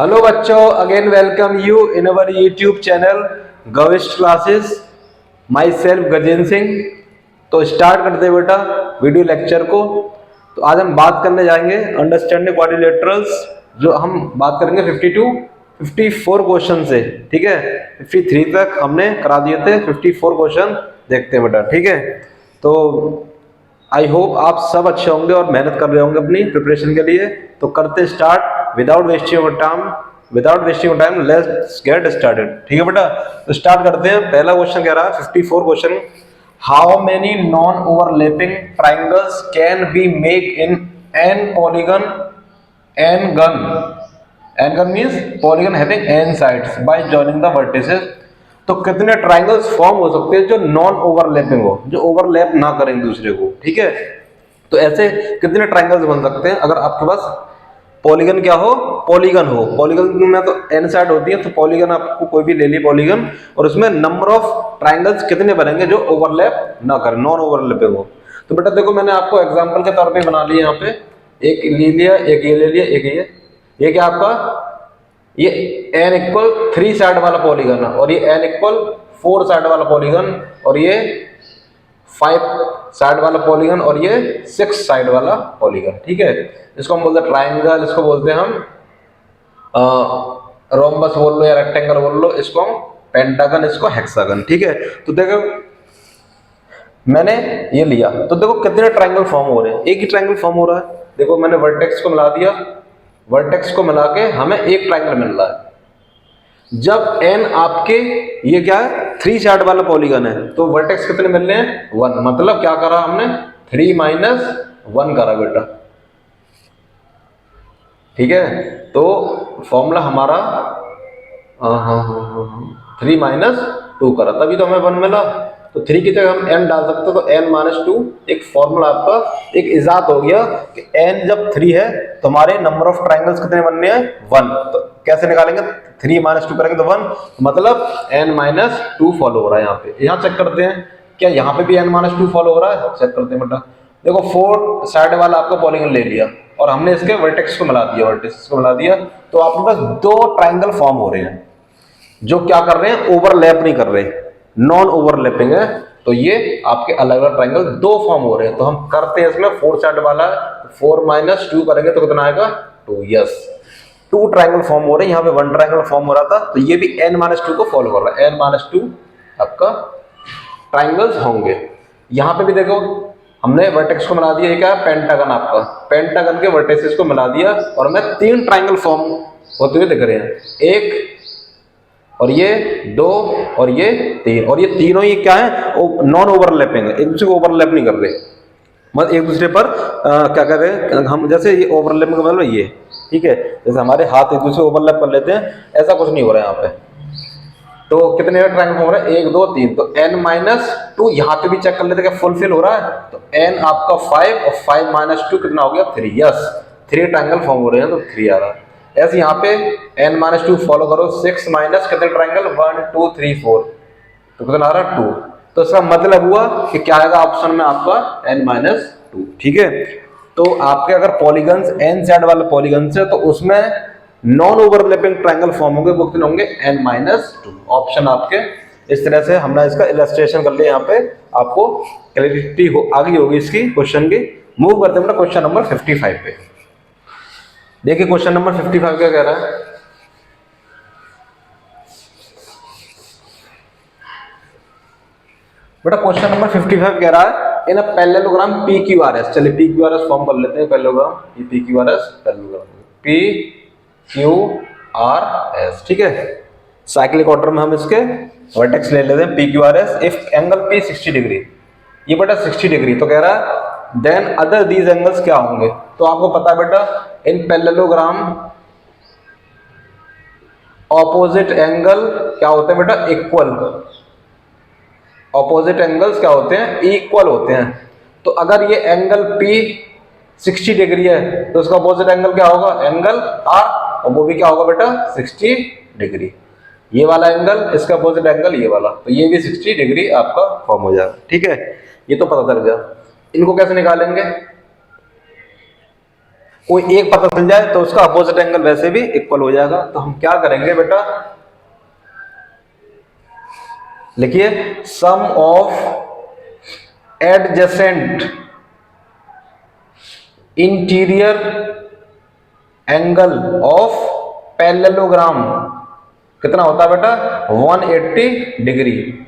Hello बच्चों, again welcome you in our YouTube channel Gavisht classes. Myself Gajendra Singh. तो start करते हैं बेटा वीडियो लेक्चर को। तो आज हम बात करने जाएंगे अंडरस्टैंडिंग क्वाड्रिलेटरल्स, जो हम बात करेंगे 52 54 क्वेश्चन से। ठीक है, 53 तक हमने करा दिए थे, 54 क्वेश्चन देखते हैं बेटा। ठीक है, तो आई होप आप सब अच्छे होंगे और मेहनत कर रहे होंगे अपनी प्रिपरेशन के लिए। तो करते start without wasting time let's get started. ठीक है बेटा, तो स्टार्ट करते हैं। पहला क्वेश्चन कह रहा है 54 question, how many non overlapping triangles can be make in an polygon N gon. N gon means polygon having N sides by joining the vertices. तो कितने ट्राइंगल्स फॉर्म हो सकते हैं जो नॉन ओवरलैपिंग हो, जो ओवरलैप ना करें दूसरे को। ठीक है, तो ऐसे कितने ट्राइंगल्स बन सकते हैं अगर आपके पास पॉलीगन क्या हो, पॉलीगन हो। पॉलीगन में तो एन साइड होती है, तो पॉलीगन आपको कोई भी ले ली पॉलीगन, और उसमें नंबर ऑफ ट्राइंगल्स कितने बनेंगे जो ओवरलैप ना करें, नॉन ओवरलैपिंग हो। तो बेटा देखो, मैंने आपको एग्जांपल के तौर पे बना लिया यहाँ पे, एक ले लिया, एक ये ले लिया, एक ये क्या आपका, ये एन इक्वल 3 साइड वाला पॉलीगन है, और ये एन इक्वल 4 साइड वाला पॉलीगन, और ये 5 साइड वाला पॉलीगन, और ये 6 साइड वाला पॉलीगन। ठीक है, इसको हम बोलते हैं ट्राइंगल, इसको बोलते हैं हम रोम्बस बोल लो या रेक्टेंगल बोल लो, इसको हम पेंटागन, इसको हेक्सागन। ठीक है, तो देखो मैंने ये लिया, तो देखो कितने ट्राइंगल फॉर्म हो रहे हैं, एक ही ट्राइंगल फॉर्म हो रहा है। देखो मैंने वर्टेक्स को मिला दिया, वर्टेक्स को मिला के हमें एक ट्राइंगल मिल रहा है। जब एन आपके ये क्या है 3 साइड वाला पॉलीगन है, तो वर्टेक्स कितने मिल रहे हैं 1, मतलब क्या करा हमने 3 - 1 करा बेटा। ठीक है, तो फॉर्मूला हमारा 3 - 2 करा, तभी तो हमें 1 मिला। तो 3 की जगह हम n डाल सकते हो, तो n - 2 एक फॉर्मूला आपका एक इजात हो गया कि n जब 3 है तो हमारे नंबर ऑफ ट्राइंगल्स कितने बनने हैं 1। तो कैसे निकालेंगे, 3 - 2 करेंगे तो 1, मतलब n - 2 फॉलो हो रहा है। यहाँ पे यहाँ चेक करते हैं क्या यहाँ पे भी n - 2 फॉलो हो रहा है, चेक करते हैं बेटा। देखो 4 साइड वाला आपका पॉलीगन ले लिया और हमने इसके वर्टेक्स को मिला दिया, वर्टेक्स को मिला दिया, तो आपके पास 2 ट्राइंगल फॉर्म हो रहे हैं जो क्या कर रहे हैं, ओवरलैप नहीं कर रहे, नॉन ओवरलैपिंग है। तो ये आपके अलग अलग ट्राइंगल 2 फॉर्म हो रहे हैं। तो हम करते हैं इसमें 4 साइड वाला, 4 - 2 करेंगे तो कितना आएगा 2। यस, 2 ट्राइंगल फॉर्म हो रहे हैं, यहाँ पे 1 ट्राइंगल फॉर्म हो रहा था, तो ये भी n - 2 को फॉलो कर रहा है। n - 2 आपका ट्राइंगल्स होंगे। यहाँ पे भी देखो हमने वर्टेक्स को मिला दिया, ये क्या है पेंटागन, आपका पेंटागन के वर्टेक्सेस को मिला दिया, और हमें 3 ट्राइंगल फॉर्म होते हुए दिख रहे हैं, 1 और ये 2 और ये 3, और ये तीनों ही क्या है नॉन ओवरलैपिंग है, एक दूसरे को ओवरलैप नहीं कर रहे, मतलब एक दूसरे पर क्या कर रहे हैं हम, जैसे ये ओवरलैपिंग का मतलब ये। ठीक है, जैसे हमारे हाथ एक दूसरे को ओवरलैप कर लेते हैं, ऐसा कुछ नहीं हो रहा है यहाँ पे। तो कितने ट्राइंगल हो रहा है 1 2 3, तो n - 2 यहाँ पे भी चेक कर लेते हैं फुलफिल हो रहा है, तो n आपका 5 और 5 - 2 कितना हो गया 3। यस, 3 ट्राइंगल फॉर्म हो रहे हैं, तो 3 आ रहा है। ऐसे यहाँ पे n - 2 फॉलो करो, 6 माइनस कितने ट्राइंगल 1 2 3 4, तो कितना आ रहा 2। तो इसका मतलब हुआ कि क्या आएगा ऑप्शन में आपका n - 2। ठीक है, तो आपके अगर पॉलीगन्स n साइड वाले पॉलीगन्स है तो उसमें नॉन ओवरलैपिंग ट्राइंगल फॉर्म होंगे, वो कितने होंगे n - 2। ऑप्शन आपके इस तरह से हमने इसका इलस्ट्रेशन कर लिया, यहाँ पे आपको क्लैरिटी हो आ गई होगी इसकी क्वेश्चन की। मूव करते हैं क्वेश्चन नंबर 55 पे। देखिए क्वेश्चन नंबर 55 क्या कह रहा है, बेटा क्वेश्चन नंबर 55 कह रहा है इन अ पैरेललोग्राम PQRS। चलिए PQRS फॉर्म कर लेते हैं, पैरेललोग्राम, ये PQRS पैरेललोग्राम, PQRS। ठीक है, साइक्लिक ऑर्डर में हम इसके वर्टेक्स ले लेते हैं PQRS। If angle P 60 degree, ये बेटा 60 डिग्री, तो कह रहा है देन अदर दीज एंगल्स क्या होंगे। तो आपको पता है बेटा इन पैरेललोग्राम ऑपोजिट एंगल क्या होते हैं बेटा, इक्वल। ऑपोजिट एंगल्स क्या होते हैं, इक्वल होते हैं। तो अगर ये एंगल P 60 डिग्री है तो इसका ऑपोजिट एंगल क्या होगा, एंगल R, और वो भी क्या होगा बेटा 60 डिग्री। ये वाला एंगल, इसका ऑपोजिट एंगल ये वाला, तो ये भी 60 डिग्री आपका फॉर्म हो जाएगा। ठीक है, ये तो पता चल गया। इनको कैसे निकालेंगे, कोई एक पता चल जाए तो उसका अपोजिट एंगल वैसे भी इक्वल हो जाएगा। तो हम क्या करेंगे बेटा, लिखिए sum of adjacent interior angle of parallelogram कितना होता है बेटा, 180 डिग्री।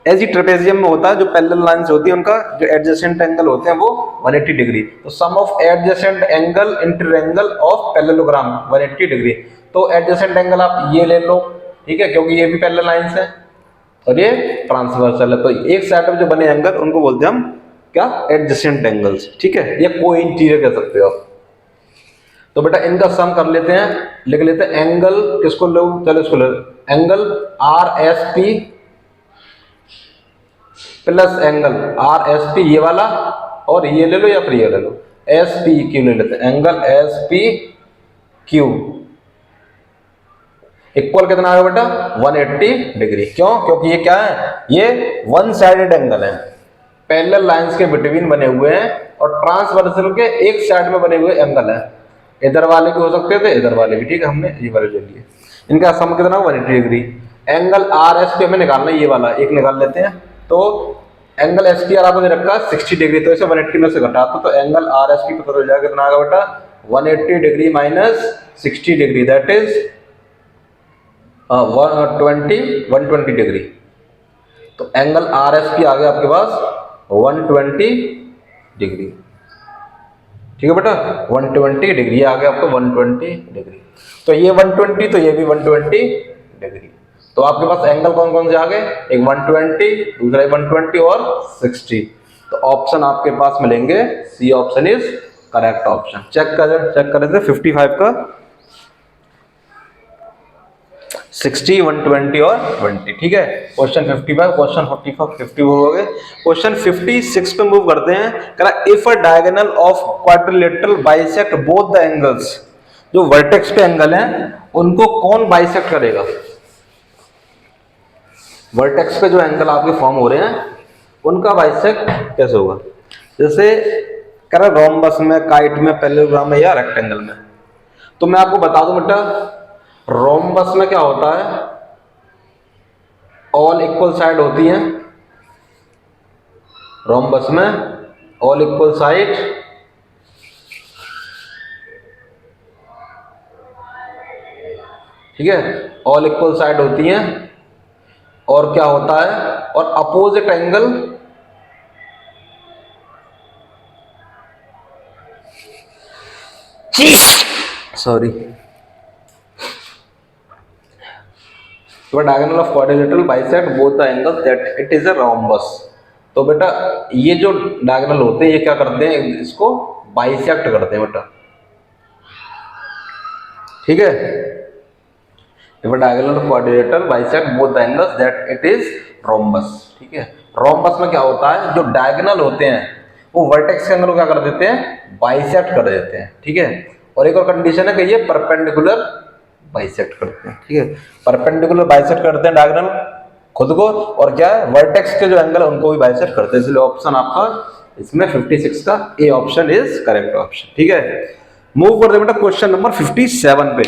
ऐसी ट्रेपेजियम में होता है जो पैरेलल लाइंस होती है उनका जो एडजेसेंट एंगल होते हैं वो 180 डिग्री। तो sum of adjacent angle interior angle of parallelogram 180 degree. तो एडजेसेंट एंगल आप ये ले लो, ठीक है, क्योंकि ये भी पैरेलल लाइंस है और ये ट्रांसवर्सल है। तो एक साइड में जो बने एंगल उनको बोलते हैं हम क्या, एडजेसेंट एंगल्स, ठीक है, या को इंटीरियर कह सकते हो आप। तो बेटा इनका सम कर लेते हैं, लिख लेते हैं एंगल किसको लो, चलो इसको लो, angle R S P plus angle R S P ये वाला, और ये ले लो या फिर ये ले लो, एस पी क्यू ले लेते हैं, angle S P Q equal कितना आएगा बेटा, 180 डिग्री। क्यों, क्योंकि ये क्या है, ये वन साइडेड एंगल है, पैरेलल लाइंस के बिटवीन बने हुए हैं और ट्रांसवर्सल के एक साइड में बने हुए एंगल है। इधर वाले भी हो सकते थे, इधर वाले भी, ठीक है, हमने ये वाले ले लिए। इनका सम कितना, 180 degree. Angle R S P हमें निकालना है, ये वाला एक निकाल लेते हैं। तो एंगल एस पी आर आपको दे रखा है 60 डिग्री, तो इसे 180 में से घटा तो एंगल आर एस पी पता चल जाएगा कितना आएगा बेटा, 180 degree minus 60 degree, that is 120 degree. तो एंगल आर एस पी आ गया आपके पास 120 डिग्री, ठीक है बेटा, 120 डिग्री आ गया आपको 120 डिग्री। तो ये 120 तो ये भी 120 डिग्री। तो आपके पास एंगल कौन कौन से आ गए, एक 120, दूसरा 120 और 60। तो ऑप्शन आपके पास मिलेंगे, C option is correct option. Check करें थे 55 का 60, 120 और 20, ठीक है। क्वेश्चन 55, क्वेश्चन 45, 50 हो गए। क्वेश्चन 56 पे मूव करते हैं। कह रहा if a diagonal of quadrilateral bisect both the angles, जो वर्टेक्स पे एंगल हैं उनको कौन बाइसेक्ट करेगा। वर्टेक्स पे जो एंगल आपके फॉर्म हो रहे हैं उनका बाइसेक्ट कैसे होगा। जैसे कह रहा रोम्बस में, काइट में, पैरेललोग्राम में या रेक्टेंगल में। तो मैं आपको बता दूं बेटा, रोम्बस में क्या होता है, ऑल इक्वल साइड होती हैं। रोम्बस में ऑल इक्वल साइड, ठीक है, ऑल इक्वल साइड होती हैं। और क्या होता है, और अपोजिट एंगल सॉरी, तो diagonal of quadrilateral bisect both the angle that it is a rhombus. तो बेटा ये जो डायगोनल होते हैं ये क्या करते हैं, इसको बाइसेक्ट करते हैं बेटा, ठीक है। Diagonal of quadrilateral bisect both the angles that it is rhombus, ठीक है। रोम्बस में क्या होता है, जो डायगोनल होते हैं वो वर्टेक्स के एंगल को क्या कर देते हैं, बाइसेक्ट कर देते हैं, ठीक है। और एक और कंडीशन है कि ये परपेंडिकुलर बाइसेक्ट करते हैं, ठीक है, परपेंडिकुलर बाइसेक्ट करते हैं डायगोनल खुद को, और क्या है, वर्टेक्स के जो एंगल है उनको भी बाइसेक्ट करते हैं। इसलिए ऑप्शन आपका इसमें 56 का A option is correct option, ठीक है। मूव करते बेटा क्वेश्चन नंबर 57 पे।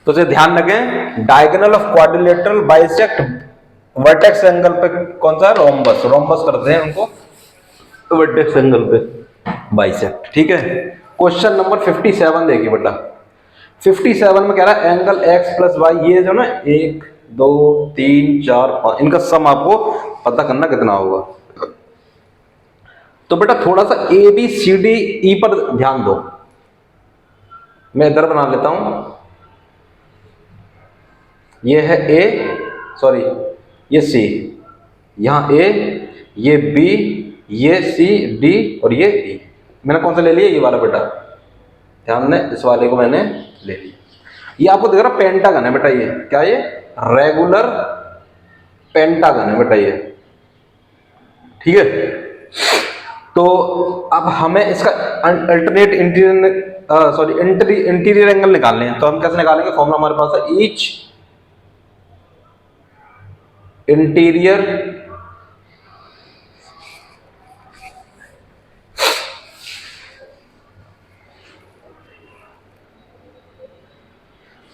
तो इसे ध्यान रखें, diagonal of quadrilateral bisect vertex angle पे कौन सा है, रोम्बस। रोम्बस करते हैं उनको वर्टेक्स एंगल पे बाइसेक्ट, ठीक है। क्वेश्चन नंबर 57 देखिए बेटा, 57 में कह रहा है एंगल x प्लस वाई, ये जो ना 1 2 3 4 5 इनका सम आपको पता करना कितना होगा। तो बेटा थोड़ा सा A B C D E पर ध्यान दो, मैं इधर बना लेता हूं। ये है ए, सॉरी ये सी, यहां ए, ये बी, ये सी डी और ये ई। मैंने कौन सा ले लिया, ये वाला बेटा, ध्यान दें, इस वाले को मैंने ले लिया। ये आपको दिख रहा पेंटागन है बेटा, ये क्या, ये रेगुलर पेंटागन है बेटा ये, ठीक है। तो अब हमें इसका अल्टरनेट इंटीरियर एंगल निकालने हैं। तो हम कैसे निकालेंगे, फॉर्मूला हमारे पास है ईच इंटीरियर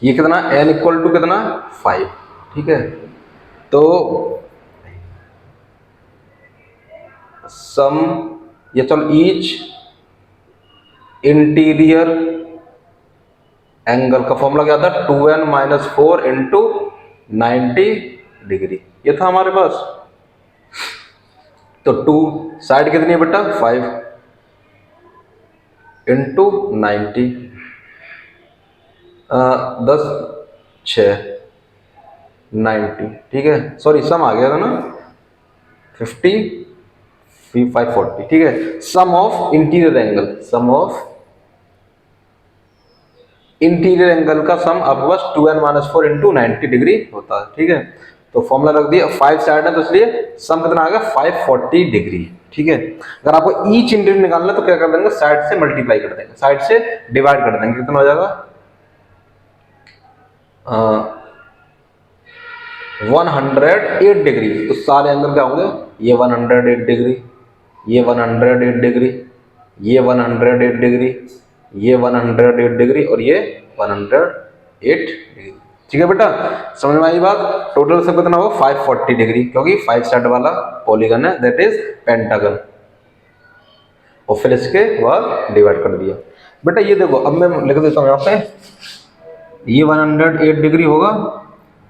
ये कितना n इक्वल टू कितना 5, ठीक है। तो सम, ये चलो ईच इंटीरियर एंगल का फॉर्मूला क्या था, 2n माइनस 4 इंटू 90 डिग्री, ये था हमारे पास। तो 2 साइड कितनी है बेटा 5 इंटू 90, 10 6 90, ठीक है। सॉरी सम आ गया था ना 50 540, ठीक है। Sum of interior angle, sum of interior angle का सम आपके पास 2n माइनस 4 इंटू 90 डिग्री होता है, ठीक है। तो फॉर्मूला रख दिया, 5 साइड है तो इसलिए सम कितना आ गया 540 डिग्री, ठीक है। अगर आपको ईच इंटीरियर निकालना है तो क्या कर देंगे, साइड से मल्टीप्लाई कर देंगे, साइड से डिवाइड कर देंगे, कितना हो जाएगा 108 डिग्री। तो सारे एंगल क्या होंगे, ये 108 डिग्री, ये 108 डिग्री, ये 108 डिग्री, ये 108 डिग्री और ये 108 डिग्री, ठीक है बेटा। समझ में आई बात। टोटल सब कितना होगा 540 डिग्री, क्योंकि 5 साइड वाला पॉलीगन है, दैट इज पेंटागन। और फिर इसके बाद डिवाइड कर दिया बेटा। ये देखो अब मैं लिख देता हूँ यहाँ पे, ये 108 डिग्री होगा,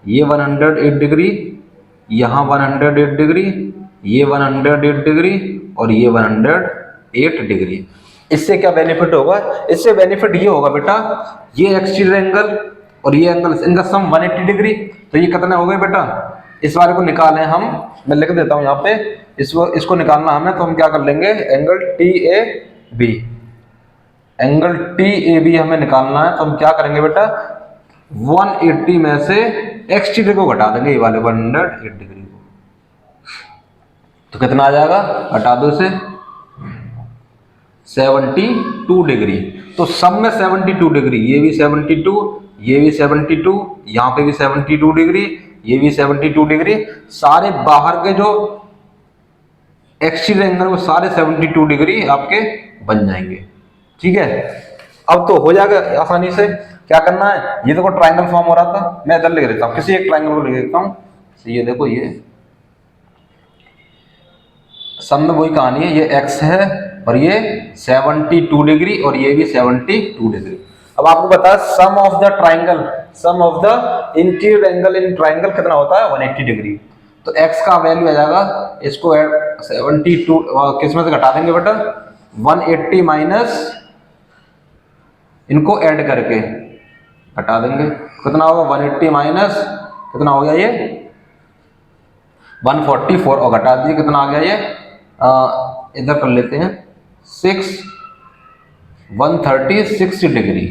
ये 108 डिग्री, यहाँ 108 डिग्री, ये 108 डिग्री और ये 108 डिग्री। इससे क्या बेनिफिट होगा, इससे बेनिफिट ये होगा बेटा, ये एक्सटीरियर एंगल और ये एंगल, इनका सम 180 डिग्री। तो ये कितने हो गए बेटा, इस वाले को निकालें हम, मैं लिख देता हूँ यहाँ पे, इसको निकालना हमें, तो हम क्या कर लेंगे, एंगल TAB, एंगल TAB हमें निकालना है। तो हम क्या करेंगे बेटा, 180 में से एक्सटीरियर को घटा देंगे, ये वाले 108 डिग्री को, तो कितना आ जाएगा, हटा दो इसे, 72 डिग्री। तो सब में 72 डिग्री, ये भी 72, ये भी 72, यहाँ पे भी 72 डिग्री, ये भी 72 डिग्री, सारे बाहर के जो एक्सटीरियर एंगल वो सारे 72 डिग्री आपके बन जाएंगे, ठीक है। अब तो हो जाएगा आसानी से। क्या करना है, ये देखो ट्राइंगल फॉर्म हो रहा था, मैं इधर लिख देता हूँ, किसी एक ट्राइंगल को लिख देता हूँ। ये देखो, ये सब में वही कहानी है, ये x है और ये 72 डिग्री और ये भी 72 डिग्री। अब आपको बता, sum of the triangle, sum of the interior angle in triangle कितना होता है 180 डिग्री। तो x का वैल्यू आ जाएगा, इसको 72 किस में से घटा देंगे बेटा, 180 माइनस इनको ऐड करके घटा देंगे, कितना होगा 180 माइनस कितना हो गया ये 144 और घटा दिए कितना आ गया ये, इधर कर लेते हैं 136 डिग्री,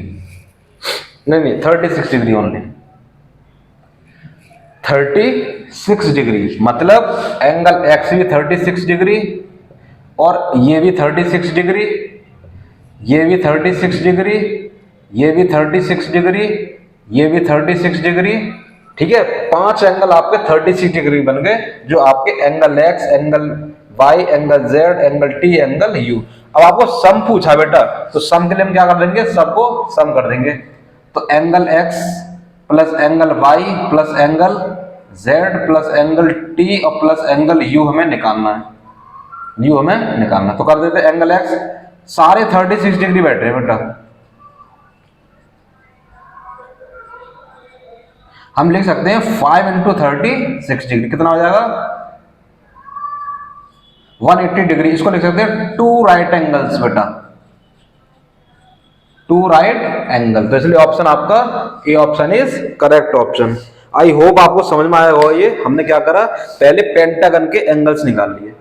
नहीं 36 डिग्री ओनली, 36 डिग्री, मतलब एंगल x भी 36 डिग्री और ये भी 36 डिग्री, ये भी 36 डिग्री, ये भी 36 डिग्री, ये भी 36 डिग्री, ठीक है। 5 एंगल आपके 36 डिग्री बन गए, जो आपके angle x, angle y, angle z, angle t, angle u। अब आपको सम पूछा बेटा, तो सम के लिए हम क्या कर देंगे, सबको सम कर देंगे। तो angle x plus angle y plus angle z plus angle t और प्लस एंगल u हमें निकालना है, u हमें निकालना। तो कर देते एंगल x, सारे 36 डिग्री बैठ रहे हैं बेटा, हम लिख सकते हैं 5 इंटू 36 डिग्री, कितना हो जाएगा 180 डिग्री। इसको लिख सकते हैं 2 राइट एंगल्स बेटा, 2 राइट एंगल। तो इसलिए ऑप्शन आपका A option is correct option. I hope आपको समझ में आया होगा। ये हमने क्या करा, पहले पेंटागन के एंगल्स निकाल लिए,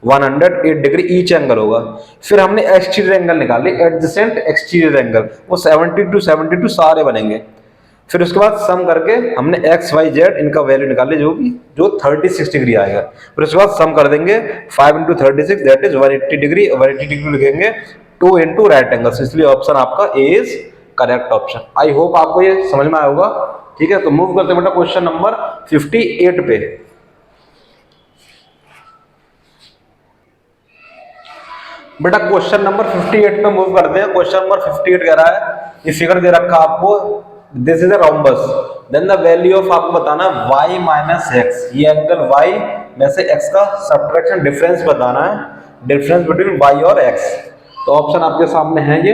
108 डिग्री ईच एंगल होगा। फिर हमने एक्सटीरियर एंगल निकाल लिए, एडजेसेंट एक्सटीरियर एंगल, वो 72 सारे बनेंगे। फिर उसके बाद सम करके हमने एक्स वाई जेड इनका वैल्यू निकाल लिया, जो 36 डिग्री आएगा। फिर उसके बाद सम कर देंगे 5 into 36 that is 180 degree, 180 degree लिखेंगे 2 इंटू राइट एंगल। इसलिए ऑप्शन आपका A is correct option. I hope आपको ये समझ में आया होगा। ठीक है, तो मूव करते हैं बेटा क्वेश्चन नंबर 58 पे। बेटा क्वेश्चन नंबर 58 पे मूव करते हैं। क्वेश्चन नंबर 58 कह रहा है, ये फिगर दे रखा आपको this is a rhombus, then the value of आपको बताना y माइनस एक्स, ये एंगल y में से x का सब्ट्रैक्शन डिफरेंस बताना है, डिफरेंस बिटवीन y और x। तो ऑप्शन आपके सामने है ये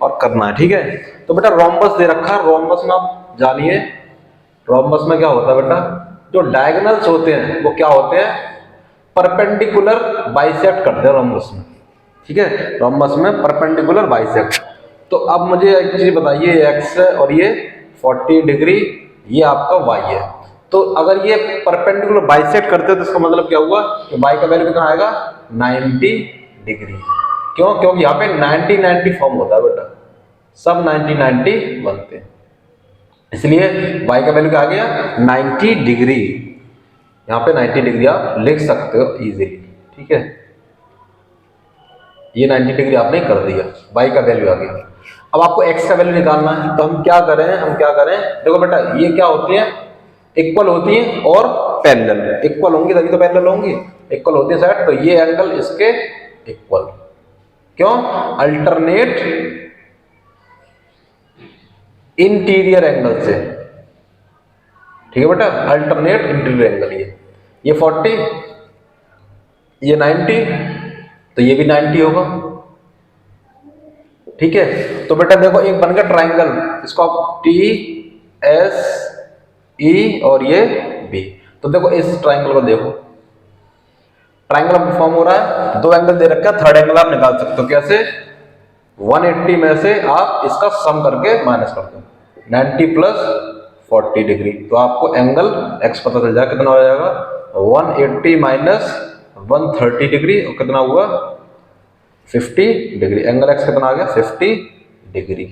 और करना है, ठीक है। तो बेटा रोम्बस दे रखा है, रोम्बस में आप जानिए रोम्बस में क्या होता है बेटा, जो डायगोनल्स होते हैं वो क्या होते हैं, परपेंडिकुलर बाइसेक्ट करते हैं रोम्बस में, ठीक है, रोम्बस में परपेंडिकुलर बाइसेक्ट। तो अब मुझे एक चीज बताइए, x है और ये 40 डिग्री, ये आपका y है, तो अगर ये परपेंडिकुलर बाइसेक्ट करते हैं तो इसका मतलब क्या हुआ कि y का वैल्यू कितना आएगा, 90 डिग्री। क्यों, क्योंकि यहाँ पे 90-90 फॉर्म होता है बेटा, सब 90-90 बनते हैं, इसलिए y का वैल्यू क्या आ गया, 90 डिग्री। यहाँ पे 90 डिग्री आप लिख सकते हो इजीली, ठीक है, ये 90 डिग्री आपने कर दिया, y का वैल्यू आ गया। अब आपको x का वैल्यू निकालना है, तो हम क्या करें, देखो बेटा ये क्या होती है, इक्वल होती है और पैरेलल, इक्वल होंगी तभी तो पैरेलल होंगी, इक्वल होती है साइड, तो ये एंगल इसके इक्वल, क्यों, अल्टरनेट इंटीरियर एंगल से, ठीक है बेटा, अल्टरनेट इंटीरियर एंगल, ये 40, ये 90, तो ये भी 90 होगा, ठीक है। तो बेटा देखो एक बन गया ट्राइंगल, इसको आप टी एस ई और ये बी, तो देखो इस ट्राइंगल को देखो, ट्राइंगल फॉर्म हो रहा है, दो एंगल दे रखा है, थर्ड एंगल आप निकाल सकते हो कैसे, 180 में से आप इसका सम करके माइनस कर दो, 90 प्लस 40 डिग्री, तो आपको एंगल x पता चल जाएगा, कितना हो जाएगा, 180 माइनस 130 डिग्री, और कितना हुआ 50 डिग्री, एंगल x कितना आ गया, 50 डिग्री,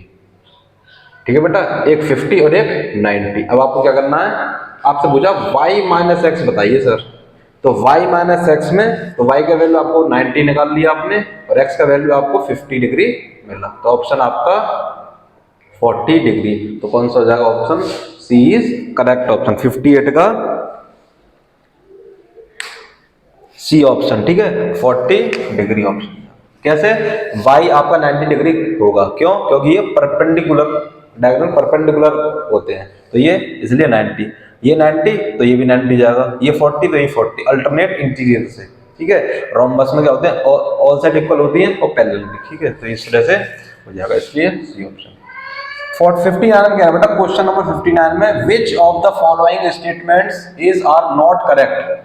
ठीक है बेटा, एक 50 और एक 90। अब आपको क्या करना है, आपसे पूछा y माइनस एक्स बताइए सर, तो y माइनस एक्स में, तो y का वैल्यू आपको 90 निकाल लिया आपने, और x का वैल्यू आपको 50 डिग्री मिला, तो ऑप्शन आपका 40 डिग्री, तो कौन सा हो जाएगा, option C is correct option, 58 का सी ऑप्शन, ठीक है, 40 डिग्री ऑप्शन। कैसे, y आपका 90 डिग्री होगा, क्यों, क्योंकि ये परपेंडिकुलर, डायगोनल परपेंडिकुलर होते हैं, तो ये इसलिए 90, ये 90 तो ये भी 90 जाएगा, ये 40 तो ये 40, अल्टरनेट इंटीरियर से, ठीक है। रोम्बस में क्या होते हैं, ऑल साइड इक्वल होती हैं और पैरेलल भी, ठीक है, तो इस तरह से हो जाएगा, इसलिए सी ऑप्शन। 59 में क्या है बेटा, क्वेश्चन नंबर 59 में, which of the following statements is are not correct,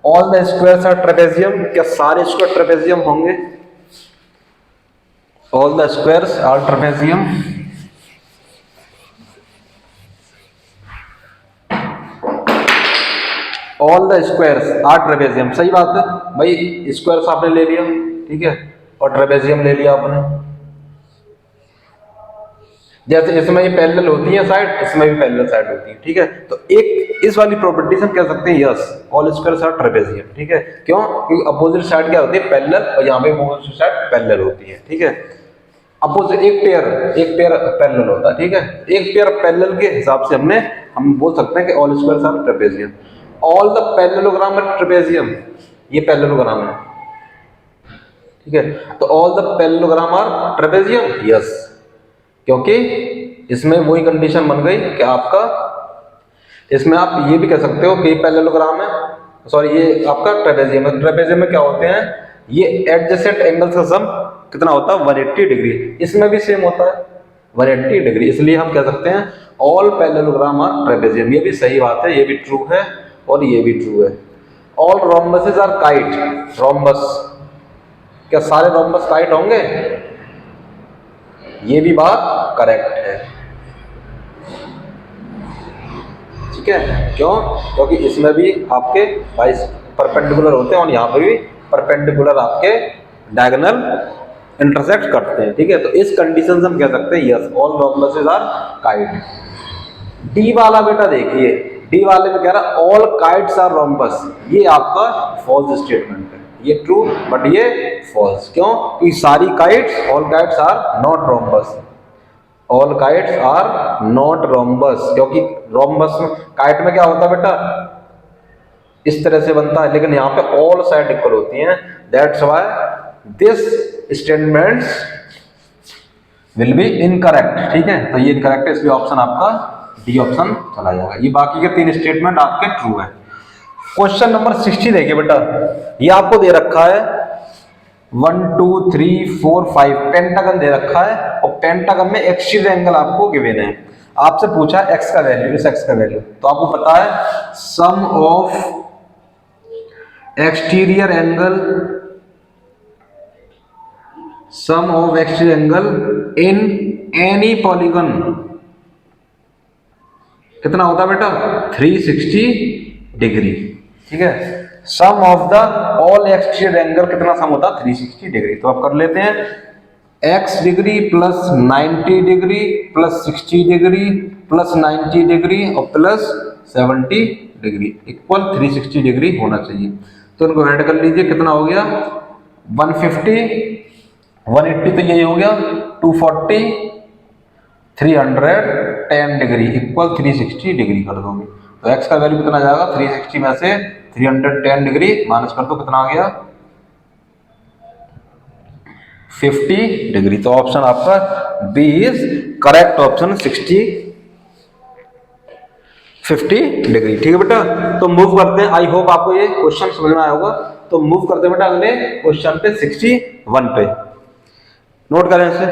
all the squares are trapezium, क्या सारे स्क्वायर ट्रेपेजियम होंगे, all the squares are trapezium, all the squares are trapezium, सही बात है भाई, स्क्वायर्स आपने ले लिया, ठीक है, और ट्रेपेजियम ले लिया आपने, जैसे इसमें ये पैरेलल होती है साइड, इसमें भी पैरेलल साइड होती है, ठीक है, तो एक इस वाली प्रॉपर्टी से हम कह सकते हैं yes all squares are trapezium, ठीक है, क्यों, क्योंकि अपोजिट साइड क्या होती है, पैरेलल, और यहाँ पे अपोजिट साइड पैरेलल होती है, ठीक है, अपोजिट एक पेयर पैरेलल होता है, ठीक है, एक पेयर पैरेलल के हिसाब से हम बोल सकते हैं कि all squares are trapezium, all the parallelogram are trapezium, ये पैरेललोग्राम है, ठीक है, तो all the parallelogram are trapezium, yes, क्योंकि इसमें वही कंडीशन बन गई कि आपका, इसमें आप ये भी कह सकते हो कि पैरेललोग्राम है, सॉरी ये आपका ट्रेपेजियम है, ट्रेपेजियम में क्या होते हैं, ये एडजेसेंट एंगल्स का सम कितना होता है, 180 डिग्री, इसमें भी सेम होता है 180 डिग्री, इसलिए हम कह सकते हैं ऑल पैरेललोग्राम आर ट्रेपेजियम, ये भी सही बात है, ये भी ट्रू है और ये भी ट्रू है। All rhombuses are kite, rhombus, क्या सारे रोम्बस काइट होंगे, ये भी बात करेक्ट है, ठीक है, क्यों, क्योंकि इसमें भी आपके वाइस परपेंडिकुलर होते हैं और यहाँ पर भी परपेंडिकुलर आपके डायगोनल इंटरसेक्ट करते हैं, ठीक है, तो इस कंडीशन से हम कह सकते हैं yes all rhombuses are kite. D वाला बेटा देखिए, डी वाले में कह रहा ऑल काइट्स आर रोम्बस, ये आपका फॉल्स स्टेटमेंट है, ये ट्रू बट ये फॉल्स, क्यों, कि सारी kites, all kites are not rhombus, all kites are not rhombus, क्योंकि रोम्बस में काइट में क्या होता है बेटा, इस तरह से बनता है, लेकिन यहाँ पे ऑल साइड इक्वल होती हैं, that's why this statements will be incorrect. ठीक है, तो ये इनकरेक्ट है, इसलिए ऑप्शन आपका डी ऑप्शन चला जाएगा। ये बाकी के 3 स्टेटमेंट आपके ट्रू है। क्वेश्चन नंबर 60 देखिए बेटा, ये आपको दे रखा है 1 2 3 4 5 पेंटागन दे रखा है, और पेंटागन में एक्सटीरियर एंगल आपको गिवन है। आपसे पूछा एक्स का वैल्यू, इस एक्स का वैल्यू, तो आपको पता है sum of exterior angle, sum of exterior angle in any polygon कितना होता है बेटा, 360 डिग्री। ठीक है, sum of the all exterior angle कितना सम होता है, 360 डिग्री। तो आप कर लेते हैं x degree plus 90 degree plus 60 degree plus 90 degree और प्लस 70 डिग्री इक्वल 360 डिग्री होना चाहिए। तो इनको ऐड कर लीजिए, कितना हो गया 150, 180 तो यही हो गया 240, 310 डिग्री इक्वल 360 डिग्री कर दोगे। तो x का वैल्यू कितना जाएगा, 360 में से 310 डिग्री माइनस कर दो, कितना आ गया 50 डिग्री। तो ऑप्शन आपका B is correct option, 50 degree. ठीक है बेटा, तो मूव करते हैं। आई होप आपको ये क्वेश्चन समझ में आया होगा। तो मूव करते हैं बेटा अगले क्वेश्चन पे, 61 पे। नोट करें इसे।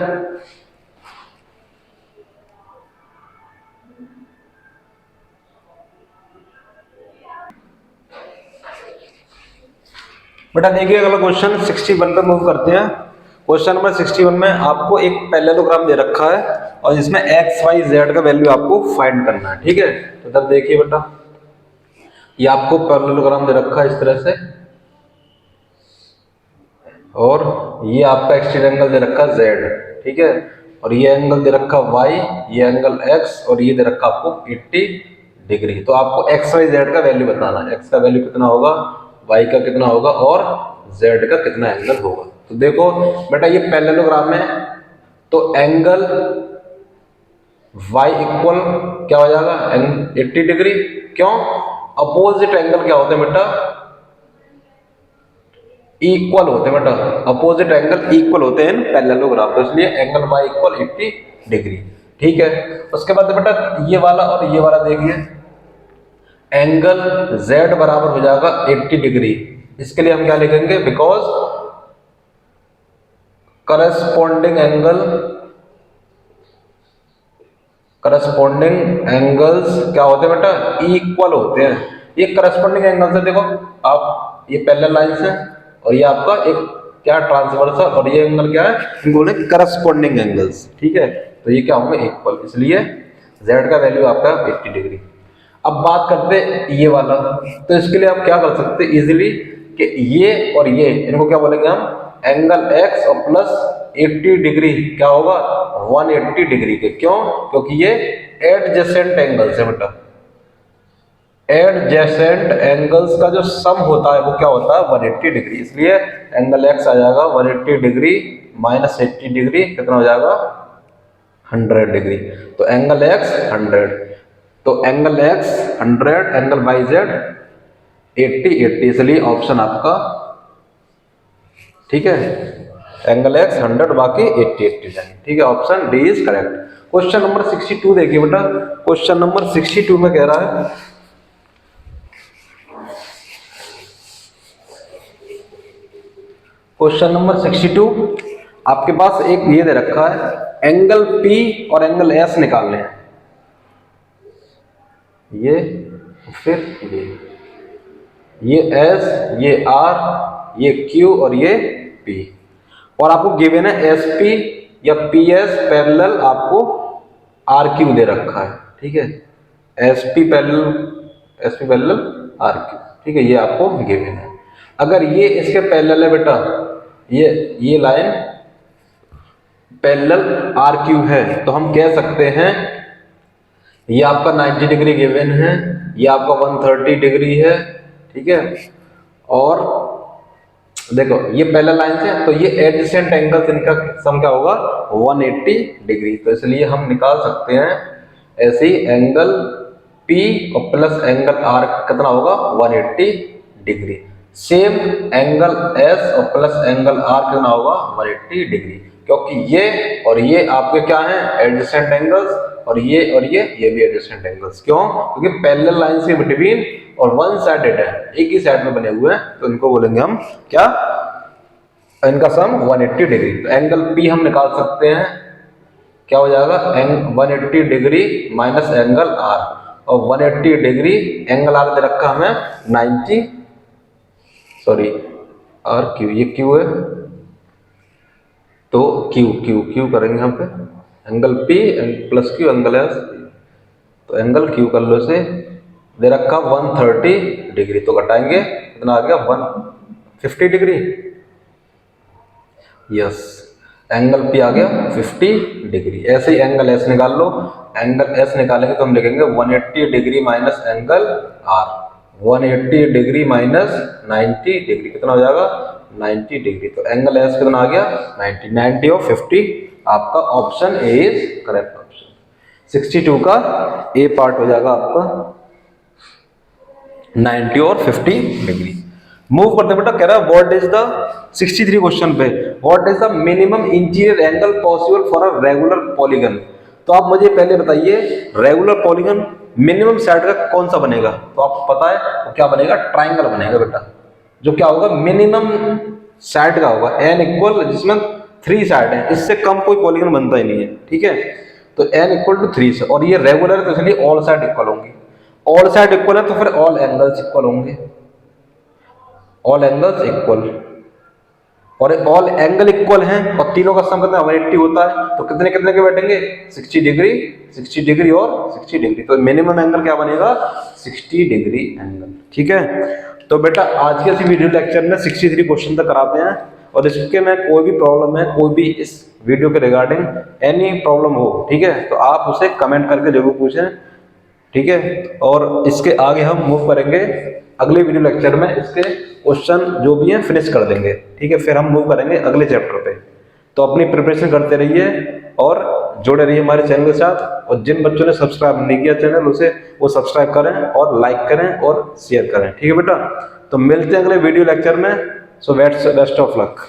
बेटा देखिए अगला क्वेश्चन 61 पे मूव करते हैं। क्वेश्चन नंबर 61 में आपको एक पैरेललोग्राम दे रखा है और इसमें एक्स वाई जेड का वैल्यू आपको फाइंड करना है। ठीक है, तो इधर देखिए बेटा, ये आपको पैरेललोग्राम दे रखा है इस तरह से, और ये आपका एक्सटीरियर एंगल दे रखा है जेड। ठीक है, और ये एंगल दे रखा वाई, ये एंगल एक्स, और ये दे रखा आपको 80 डिग्री। तो आपको एक्स वाई जेड का वैल्यू बताना है, एक्स का वैल्यू कितना होगा, वाई का कितना होगा और जेड का कितना एंगल होगा। तो देखो बेटा ये पैरेललोग्राम है, तो एंगल y इक्वल क्या हो जाएगा 80 डिग्री। क्यों, अपोजिट एंगल क्या होते हैं बेटा, इक्वल होते हैं बेटा, अपोजिट एंगल इक्वल होते हैं पैरेललोग्राम, तो इसलिए एंगल y इक्वल 80 डिग्री। ठीक है, उसके बाद बेटा ये वाला और ये वाला देखिए, एंगल z बराबर हो जाएगा 80 डिग्री। इसके लिए हम क्या लिखेंगे, बिकॉज करस्पॉन्डिंग एंगल्स क्या होते हैं बेटा, इक्वल होते हैं। ये करस्पॉन्डिंग एंगल से देखो आप, ये पैरेलल लाइंस है और ये आपका एक क्या ट्रांसवर्सल, और ये एंगल क्या है, इनको बोले करस्पॉन्डिंग एंगल्स। ठीक है, तो ये क्या होंगे इक्वल, इसलिए z का वैल्यू आपका 80 डिग्री। अब बात करते ये वाला, तो इसके लिए आप क्या कर सकते इजीली कि ये और ये इनको क्या बोलेंगे हम, एंगल x और प्लस 80 डिग्री क्या होगा 180 डिग्री के। क्यों, क्योंकि ये एडजेसेंट एंगल्स है बेटा, एडजेसेंट एंगल्स का जो सम होता है वो क्या होता है 180 डिग्री, इसलिए एंगल x आ जाएगा 180 डिग्री माइनस 80 डिग्री कितना हो जाएगा 100 डिग्री। तो एंगल x 100, तो angle x 100, angle y z 80, इसलिए ऑप्शन आपका ठीक है, एंगल x 100 बाकी 80 जाएंगे। ठीक है, option D is correct. Question number 62 देखिए बेटा, क्वेश्चन नंबर 62 में कह रहा है क्वेश्चन नंबर 62 आपके पास एक ये दे रखा है, एंगल P और एंगल S निकालने हैं, ये फिर ये S, ये R, ये Q और ये P, और आपको गिवन है SP या PS पैरेलल आपको RQ दे रखा है। ठीक है, SP पैरेलल RQ। ठीक है, ये आपको गिवन है। अगर ये इसके पैरेलल है बेटा, ये लाइन पैरेलल RQ है, तो हम कह सकते हैं ये आपका 90 डिग्री गिवन है, ये आपका 130 डिग्री है। ठीक है, और देखो ये पैरेलल लाइन है, तो ये एडजेसेंट एंगल्स इनका सम क्या होगा 180 डिग्री। तो इसलिए हम निकाल सकते हैं ऐसे एंगल P और प्लस एंगल R कितना होगा 180 डिग्री। सेम एंगल S और प्लस एंगल R कितना होगा 180 डिग्री। क्योंकि ये और ये आपके क्या हैं, एडजेसेंट एंगल्स, और ये भी एडजेसेंट एंगल्स। क्यों? क्योंकि पैरेलल लाइंस के बिटवीन और वन साइडेड है, एक ही साइड में बने हुए हैं, तो इनको बोलेंगे हम क्या, इनका सम 180 डिग्री। तो एंगल P हम निकाल सकते हैं, क्या हो जाएगा, 180 डिग्री माइनस एंगल R, और 180 डिग्री एंगल R दे रखा हमें 90, सॉरी R Q, ये Q है, तो Q करेंगे यहाँ पे, angle P plus Q angle S, तो एंगल Q कर लो, इसे दे रखा 130 डिग्री, तो घटाएंगे कितना आ गया, 150 डिग्री। यस, एंगल P आ गया 50 डिग्री। ऐसे ही एंगल S निकाल लो, एंगल S निकालेंगे तो हम लिखेंगे 180 degree minus angle R, 180 degree minus 90 degree, कितना हो जाएगा, 90 डिग्री। तो एंगल S कितना आ गया, 90 और 50, आपका option A is correct option. 62 का ए पार्ट हो जाएगा आपका 90 और 50 डिग्री। मूव करते बेटा, कह रहा है व्हाट इज द 63 क्वेश्चन पे, what is the minimum interior angle possible for a regular polygon. तो आप मुझे पहले बताइए, रेगुलर पॉलीगन मिनिमम साइड का कौन सा बनेगा, तो आपको पता है तो क्या बनेगा, ट्राइंगल बनेगा बेटा, जो क्या होगा, मिनिमम साइड का होगा, n इक्वल, जिसमें 3 साइड है, इससे कम कोई पॉलीगन बनता ही नहीं है, ठीक है। तो n इक्वल टू 3 से, और ये रेगुलर है तो इसलिए ऑल साइड इक्वल होंगी, ऑल साइड इक्वल है तो फिर ऑल एंगल्स इक्वल होंगे, ऑल एंगल्स इक्वल, और ऑल एंगल इक्वल हैं, और तीनों का सम कितना 180 होता है, तो कितने कितने के बैठेंगे, 60 डिग्री, 60 डिग्री और 60 डिग्री, तो मिनिमम एंगल क्या बनेगा, 60 डिग्री एंगल, ठीक है। तो बेटा आज के इस वीडियो लेक्चर में 63 क्वेश्चन तक कराते हैं, और इसके में कोई भी प्रॉब्लम है, कोई भी इस वीडियो के रिगार्डिंग एनी प्रॉब्लम हो, ठीक है, तो आप उसे कमेंट करके जरूर पूछें, ठीक है। और इसके आगे हम मूव करेंगे अगले वीडियो लेक्चर में, इसके क्वेश्चन जो भी हैं फिनिश कर देंगे, ठीक है, फिर हम मूव करेंगे अगले चैप्टर पे। तो अपनी प्रिपरेशन करते रहिए और जुड़े रहिए हमारे चैनल के साथ, और जिन बच्चों ने सब्सक्राइब नहीं किया चैनल, उसे वो सब्सक्राइब करें और लाइक करें और शेयर करें, ठीक है बेटा। तो मिलते हैं अगले वीडियो लेक्चर में, सो बेस्ट ऑफ लक।